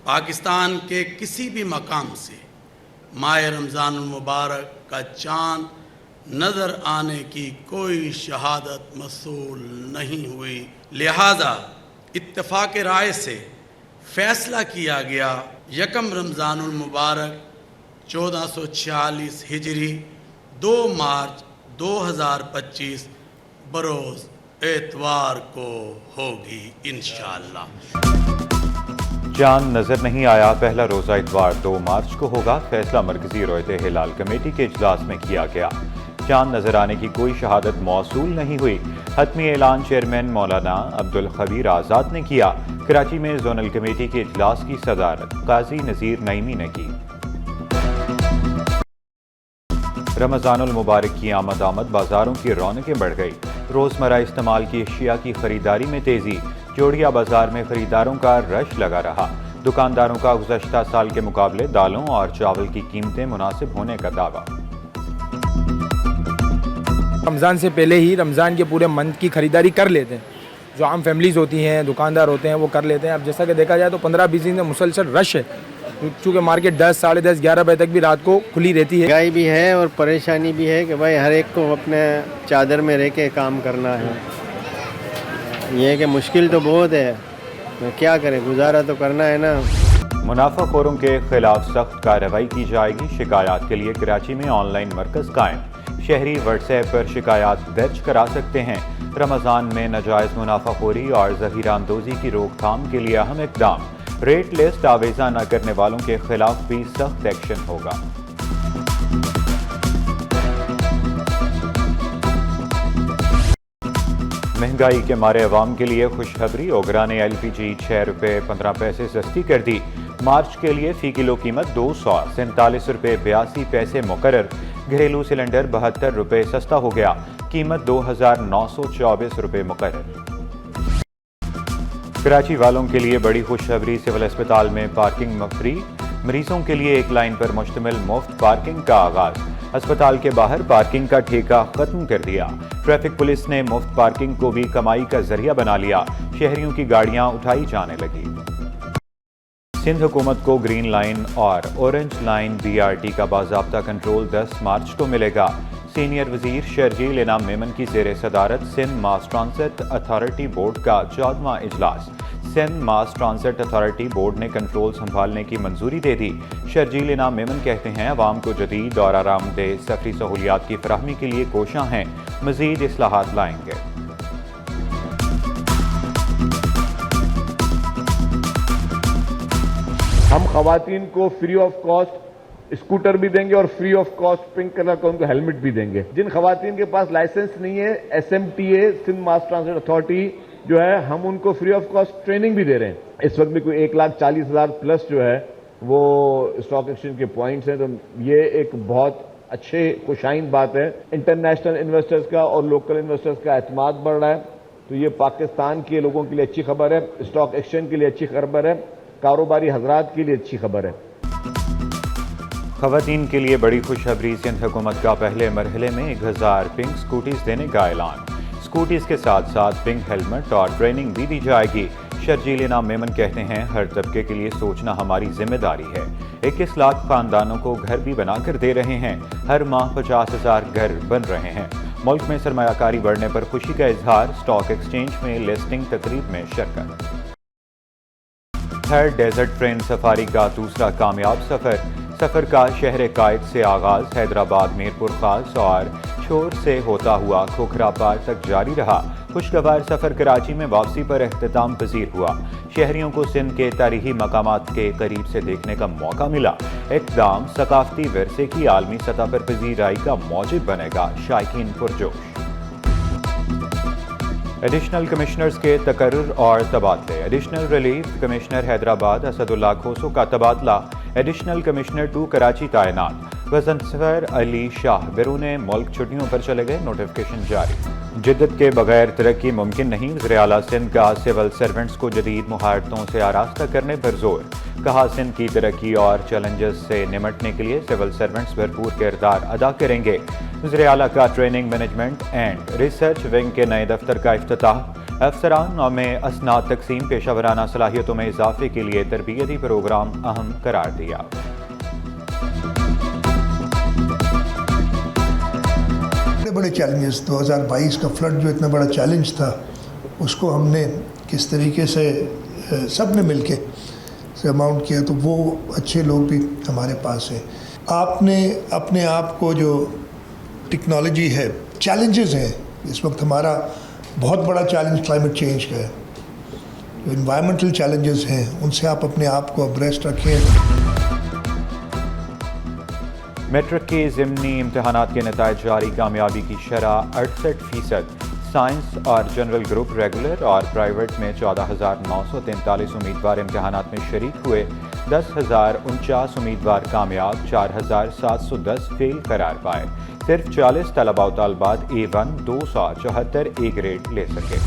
پاکستان کے کسی بھی مقام سے ماہ رمضان المبارک کا چاند نظر آنے کی کوئی شہادت موصول نہیں ہوئی، لہذا اتفاق رائے سے فیصلہ کیا گیا یکم رمضان المبارک 1446 ہجری 2 مارچ 2025 بروز اتوار کو ہوگی انشاءاللہ۔ چاند نظر نہیں آیا، پہلا روزہ اتوار 2 مارچ کو ہوگا، فیصلہ مرکزی رویت ہلال کمیٹی کے اجلاس میں کیا گیا۔ چاند نظر آنے کی کوئی شہادت موصول نہیں ہوئی، حتمی اعلان چیئرمین مولانا عبدالخبیر آزاد نے کیا۔ کراچی میں زونل کمیٹی کے اجلاس کی صدارت قاضی نذیر نعیمی نے کی۔ رمضان المبارک کی آمد بازاروں کی رونقیں بڑھ گئی، روزمرہ استعمال کی اشیاء کی خریداری میں تیزی، جوڑیا بازار میں خریداروں کا رش لگا رہا۔ دکانداروں کا گزشتہ سال کے مقابلے دالوں اور چاول کی قیمتیں مناسب ہونے کا دعویٰ۔ رمضان سے پہلے ہی رمضان کے پورے منتھ کی خریداری کر لیتے ہیں، جو عام فیملیز ہوتی ہیں، دکاندار ہوتے ہیں، وہ کر لیتے ہیں۔ اب جیسا کہ دیکھا جائے تو 15-20 دن میں مسلسل رش ہے، چونکہ مارکیٹ 10, 10:30, 11 بجے تک بھی رات کو کھلی رہتی ہے۔ مہنگائی بھی ہے اور پریشانی بھی ہے کہ بھائی ہر ایک کو اپنے چادر میں رہ کے کام کرنا ہے۔ یہ کہ مشکل تو بہت ہے، کیا کریں، گزارا تو کرنا ہے نا۔ منافع خوروں کے خلاف سخت کارروائی کی جائے گی، شکایات کے لیے کراچی میں آن لائن مرکز قائم، شہری واٹس ایپ پر شکایات درج کرا سکتے ہیں۔ رمضان میں ناجائز منافع خوری اور ذخیرہ اندوزی کی روک تھام کے لیے اہم اقدام، ریٹ لسٹ آویزہ نہ کرنے والوں کے خلاف بھی سخت ایکشن ہوگا۔ مہنگائی کے مارے عوام کے لیے خوشخبری، اوگرا نے LPG 6 روپے 15 پیسے سستی کر دی، مارچ کے لیے فی کلو قیمت 247 روپے 82 پیسے مقرر، گھریلو سلنڈر 72 روپے سستا ہو گیا، قیمت 2924 روپے مقرر۔ کراچی والوں کے لیے بڑی خوشخبری، سول اسپتال میں پارکنگ فری، مریضوں کے لیے ایک لائن پر مشتمل مفت پارکنگ کا آغاز، اسپتال کے باہر پارکنگ کا ٹھیکہ ختم کر دیا۔ ٹریفک پولیس نے مفت پارکنگ کو بھی کمائی کا ذریعہ بنا لیا، شہریوں کی گاڑیاں اٹھائی جانے لگی۔ سندھ حکومت کو گرین لائن اور اورنج لائن BRT کا باضابطہ کنٹرول 10 مارچ کو ملے گا۔ سینئر وزیر شرجیل انعام میمن کی زیر صدارت سندھ ماس ٹرانزٹ اتھارٹی بورڈ کا 14واں اجلاس، سندھ ماس ٹرانزٹ اتھارٹی بورڈ نے کنٹرول سنبھالنے کی منظوری دے دی۔ شرجیل انعام میمن کہتے ہیں عوام کو جدید اور آرام دہ سفری سہولیات کی فراہمی کے لیے کوشاں ہیں، مزید اصلاحات لائیں گے۔ ہم خواتین کو فری آف کاسٹ اسکوٹر بھی دیں گے اور free of cost pink colour کا ان کو ہیلمٹ بھی دیں گے۔ جن خواتین کے پاس لائسنس نہیں ہے، SMTA سندھ ماس ٹرانزٹ اتھارٹی جو ہے، ہم ان کو فری آف کاسٹ ٹریننگ بھی دے رہے ہیں۔ اس وقت بھی کوئی 1,40,000 پلس جو ہے وہ اسٹاک ایکسچینج کے پوائنٹس ہیں، تو یہ ایک بہت اچھے خوشائند بات ہے۔ انٹرنیشنل انویسٹرز کا اور لوکل انویسٹرز کا اعتماد بڑھ رہا ہے، تو یہ پاکستان کے لوگوں کے لیے اچھی خبر ہے، اسٹاک ایکسچینج کے لیے اچھی خبر ہے، کاروباری حضرات کے لیے اچھی خبر ہے۔ خواتین کے لیے بڑی خوشخبری، سندھ حکومت کا پہلے مرحلے میں 1000 پنک سکوٹیز دینے کا اعلان، سکوٹیز کے ساتھ ساتھ پنک ہیلمٹ اور ٹریننگ بھی دی جائے گی۔ شرجیل انعام میمن کہتے ہیں ہر طبقے کے لیے سوچنا ہماری ذمہ داری ہے، 21 لاکھ خاندانوں کو گھر بھی بنا کر دے رہے ہیں، ہر ماہ 50,000 گھر بن رہے ہیں۔ ملک میں سرمایہ کاری بڑھنے پر خوشی کا اظہار، اسٹاک ایکسچینج میں لسٹنگ تقریب میں شرکت۔ تھرڈ ڈیزرٹ ٹرین سفاری کا دوسرا کامیاب سفر کا شہر قائد سے آغاز، حیدرآباد میرپور خاص اور چھور سے ہوتا ہوا کھوکھرا پار تک جاری رہا۔ خوشگوار سفر کراچی میں واپسی پر اختتام پذیر ہوا، شہریوں کو سندھ کے تاریخی مقامات کے قریب سے دیکھنے کا موقع ملا۔ اقدام ثقافتی ورثے کی عالمی سطح پر پذیرائی کا موجب بنے گا، شائقین پرجوش۔ ایڈیشنل کمشنرز کے تقرر اور تبادلے، additional relief commissioner Hyderabad Asad Ullah Khoso کا تبادلہ، ایڈیشنل کمشنر 2 کراچی تعینات، وزنسفر علی شاہ بیرون ملک چھٹیوں پر چلے گئے، نوٹیفکیشن جاری۔ جدت کے بغیر ترقی ممکن نہیں، وزیر اعلیٰ سندھ کا سول سرونٹس کو جدید مہارتوں سے آراستہ کرنے پر زور، کہا سندھ کی ترقی اور چیلنجز سے نمٹنے کے لیے سول سرونٹس بھرپور کردار ادا کریں گے۔ وزیر اعلیٰ کا training management and research wing کے نئے دفتر کا افتتاح، افسران میں اسناد تقسیم پیشہ ورانہ صلاحیتوں میں اضافے کے لیے تربیتی پروگرام اہم قرار دیا۔ بڑے چیلنجز 2022 کا فلڈ جو اتنا بڑا چیلنج تھا اس کو ہم نے کس طریقے سے سب نے مل کے اماؤنٹ کیا، تو وہ اچھے لوگ بھی ہمارے پاس ہیں۔ آپ نے اپنے آپ کو جو ٹیکنالوجی ہے، چیلنجز ہیں اس وقت، ہمارا بہت بڑا چیلنج کلائمیٹ چینج کا ہے، جو انوائرمنٹل چیلنجز ہیں ان سے آپ اپنے آپ کو ابریسٹ رکھیں۔ میٹرک کے ضمنی امتحانات کے نتائج جاری، کامیابی کی شرح 68%، سائنس اور جنرل گروپ ریگولر اور پرائیویٹ میں 14,943 امیدوار امتحانات میں شریک ہوئے، 10,049 امیدوار کامیاب، 4,710 فیل قرار پائے، صرف 40 طلباء و طالبات A1 274 A گریڈ لے سکے۔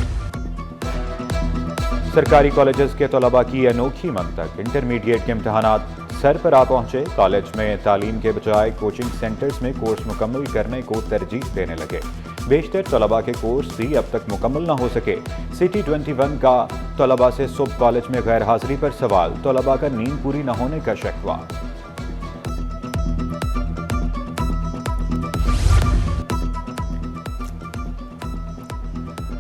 سرکاری کالجز کے طلباء کی انوکھی منطق، انٹرمیڈیٹ کے امتحانات سر پر آ پہنچے، کالج میں تعلیم کے بجائے کوچنگ سینٹرز میں کورس مکمل کرنے کو ترجیح دینے لگے، بیشتر طلباء کے کورس بھی اب تک مکمل نہ ہو سکے۔ سٹی 21 کا طلباء سے صبح کالج میں غیر حاضری پر سوال، طلباء کا نیند پوری نہ ہونے کا شکوہ۔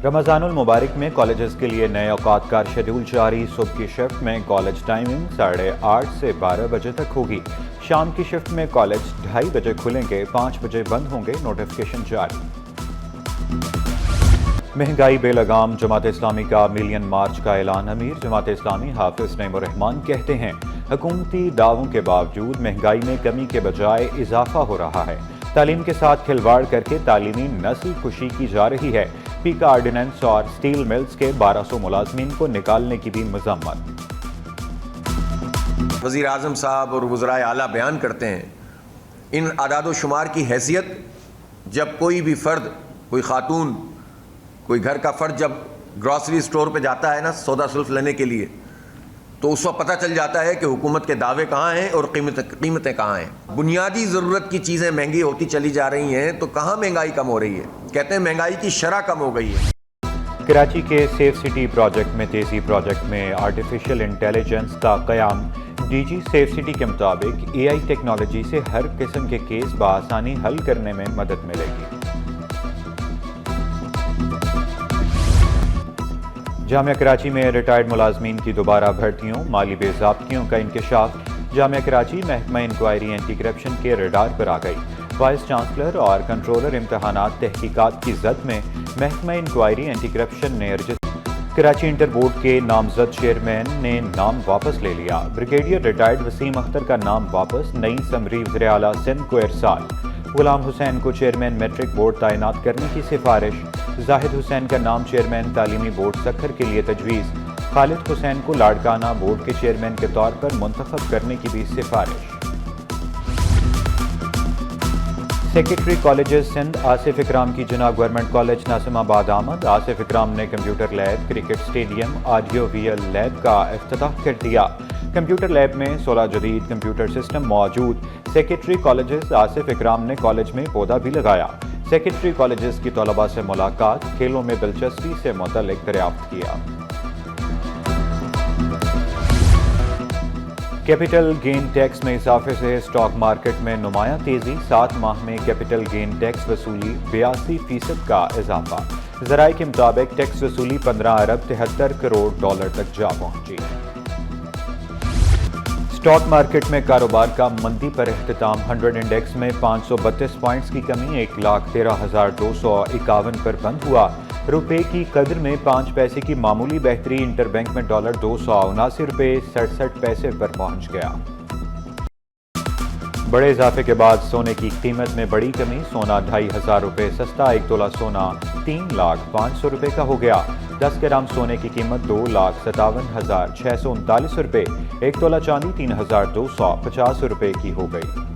رمضان المبارک میں کالجز کے لیے نئے اوقات کا شیڈول جاری، صبح کی شفٹ میں کالج ٹائمنگ 8:30 سے 12 بجے تک ہوگی، شام کی شفٹ میں کالج 2:30 بجے کھلیں گے، 5 بجے بند ہوں گے، نوٹیفیکیشن جاری۔ مہنگائی بے لگام، جماعت اسلامی کا ملین مارچ کا اعلان، امیر جماعت اسلامی حافظ نعیم الرحمان کہتے ہیں حکومتی دعووں کے باوجود مہنگائی میں کمی کے بجائے اضافہ ہو رہا ہے، تعلیم کے ساتھ کھلواڑ کر کے تعلیمی نسل کشی کی جا رہی ہے، پیکا آرڈیننس اور سٹیل ملز کے 1200 ملازمین کو نکالنے کی بھی مذمت۔ وزیر اعظم صاحب اور وزرائے اعلیٰ بیان کرتے ہیں ان اعداد و شمار کی حیثیت، جب کوئی بھی فرد، کوئی خاتون، کوئی گھر کا فرد جب گروسری سٹور پہ جاتا ہے نا سودا سلف لینے کے لیے، تو اس وقت پتہ چل جاتا ہے کہ حکومت کے دعوے کہاں ہیں اور قیمتیں کہاں ہیں۔ بنیادی ضرورت کی چیزیں مہنگی ہوتی چلی جا رہی ہیں تو کہاں مہنگائی کم ہو رہی ہے؟ کہتے ہیں مہنگائی کی شرح کم ہو گئی ہے۔ کراچی کے سیف سٹی پروجیکٹ میں تیزی، پروجیکٹ میں آرٹیفیشل انٹیلیجنس کا قیام، ڈی جی سیف سٹی کے مطابق AI ٹیکنالوجی سے ہر قسم کے کیس بآسانی حل کرنے میں مدد ملے گی۔ جامعہ کراچی میں ریٹائرڈ ملازمین کی دوبارہ بھرتیوں، مالی بے ضابطگیوں کا انکشاف، جامعہ کراچی محکمہ انکوائری اینٹی کرپشن کے ریڈار پر آ گئی، وائس چانسلر اور کنٹرولر امتحانات تحقیقات کی زد میں محکمہ انکوائری اینٹی کرپشن نے کراچی انٹر بورڈ کے نامزد چیئرمین نے نام واپس لے لیا، بریگیڈیئر ریٹائرڈ وسیم اختر کا نام واپس، نئی سمری وزیر اعلیٰ سندھ کو ارسال، غلام حسین کو چیئرمین میٹرک بورڈ تعینات کرنے کی سفارش، زاہد حسین کا نام چیئرمین تعلیمی بورڈ سکھر کے لیے تجویز، خالد حسین کو لاڑکانہ بورڈ کے چیئرمین کے طور پر منتخب کرنے کی بھی سفارش۔ سیکرٹری کالجز سندھ آصف اکرام کی جناح گورنمنٹ کالج ناظم آباد آمد، آصف اکرام نے computer lab, cricket stadium, audio where lab کا افتتاح کر دیا، کمپیوٹر لیب میں 16 جدید کمپیوٹر سسٹم موجود، سیکرٹری کالجز آصف اکرام نے کالج میں پودا بھی لگایا، سیکرٹری کالجز کی طلباء سے ملاقات، کھیلوں میں دلچسپی سے متعلق دریافت کیا۔ کیپٹل گین ٹیکس میں اضافے سے اسٹاک مارکیٹ میں نمایاں تیزی، 7 ماہ میں کیپٹل گین ٹیکس وصولی 82% کا اضافہ، ذرائع کے مطابق ٹیکس وصولی 15 ارب 73 کروڑ ڈالر تک جا پہنچی۔ اسٹاک مارکیٹ میں کاروبار کا مندی پر اختتام، 100 انڈیکس میں 532 پوائنٹس کی کمی، 1,13,251 پر بند ہوا، روپے کی قدر میں 5 پیسے کی معمولی بہتری، انٹر بینک میں ڈالر 279 روپے 67 پیسے پر پہنچ گیا۔ بڑے اضافے کے بعد سونے کی قیمت میں بڑی کمی، سونا 2,500 روپے سستا، 1 تولہ سونا 3,05,000 روپے کا ہو گیا، 10 گرام سونے کی قیمت 2,57,639 روپے، 1 تولہ چاندی 3,250 روپے کی ہو گئی۔